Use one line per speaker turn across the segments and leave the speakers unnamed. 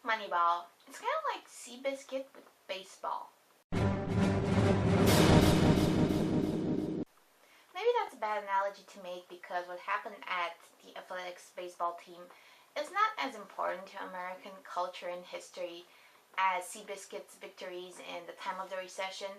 Moneyball. It's kind of like Seabiscuit with baseball. Maybe that's a bad analogy to make because what happened at the Athletics baseball team is not as important to American culture and history as Seabiscuit's victories in the time of the recession.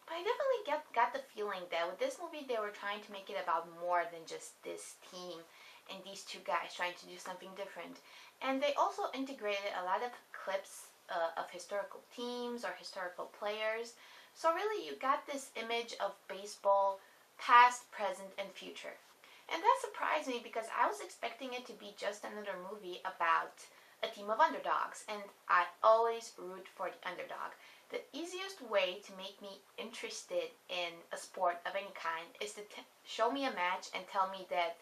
But I definitely got the feeling that with this movie they were trying to make it about more than just this team and these two guys trying to do something different. And they also integrated a lot of clips of historical teams or historical players. So really you got this image of baseball past, present, and future. And that surprised me because I was expecting it to be just another movie about a team of underdogs, and I always root for the underdog. The easiest way to make me interested in a sport of any kind is to show me a match and tell me that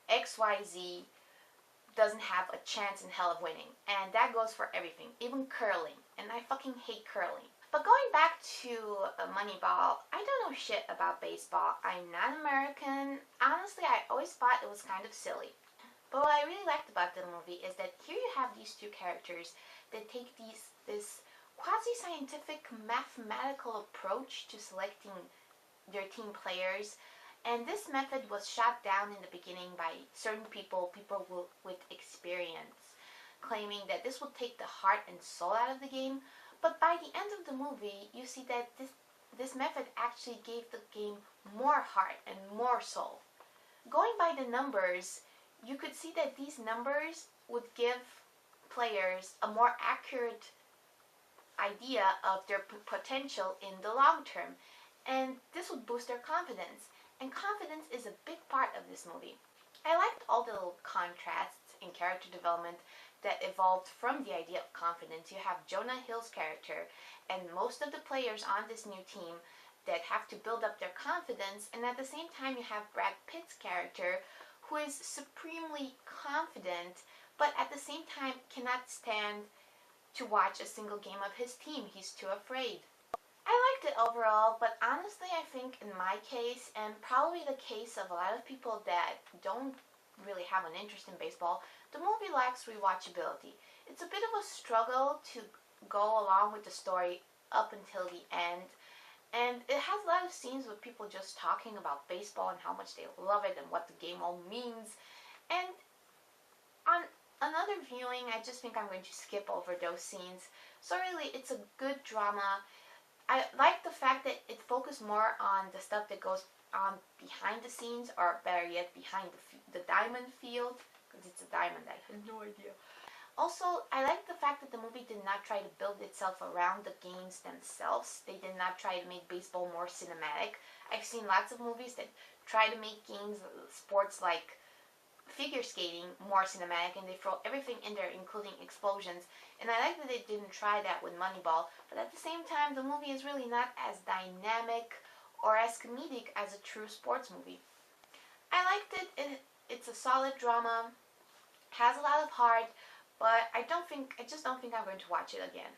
XYZ doesn't have a chance in hell of winning. And that goes for everything, even curling. And I fucking hate curling. But going back to Moneyball, I don't know shit about baseball. I'm not American. Honestly, I always thought it was kind of silly. But what I really liked about the movie is that here you have these two characters that take this quasi-scientific mathematical approach to selecting their team players. And this method was shot down in the beginning by certain people with experience, claiming that this would take the heart and soul out of the game. But by the end of the movie, you see that this method actually gave the game more heart and more soul. Going by the numbers, you could see that these numbers would give players a more accurate idea of their potential in the long term. And this would boost their confidence. And confidence is a big part of this movie. I liked all the little contrasts in character development that evolved from the idea of confidence. You have Jonah Hill's character and most of the players on this new team that have to build up their confidence, and at the same time you have Brad Pitt's character who is supremely confident but at the same time cannot stand to watch a single game of his team. He's too afraid. I liked it overall, but honestly I think in my case, and probably the case of a lot of people that don't really have an interest in baseball, the movie lacks rewatchability. It's a bit of a struggle to go along with the story up until the end, and it has a lot of scenes with people just talking about baseball and how much they love it and what the game all means. And on another viewing, I just think I'm going to skip over those scenes. So really, it's a good drama. I like the fact that it focused more on the stuff that goes on behind the scenes, or better yet, behind the diamond field, because it's a diamond, I have no idea. Also, I like the fact that the movie did not try to build itself around the games themselves. They did not try to make baseball more cinematic. I've seen lots of movies that try to make games, sports like figure skating, more cinematic, and they throw everything in there, including explosions. And I like that they didn't try that with Moneyball, but at the same time, the movie is really not as dynamic or as comedic as a true sports movie. I liked it. It's a solid drama, has a lot of heart, but I just don't think I'm going to watch it again.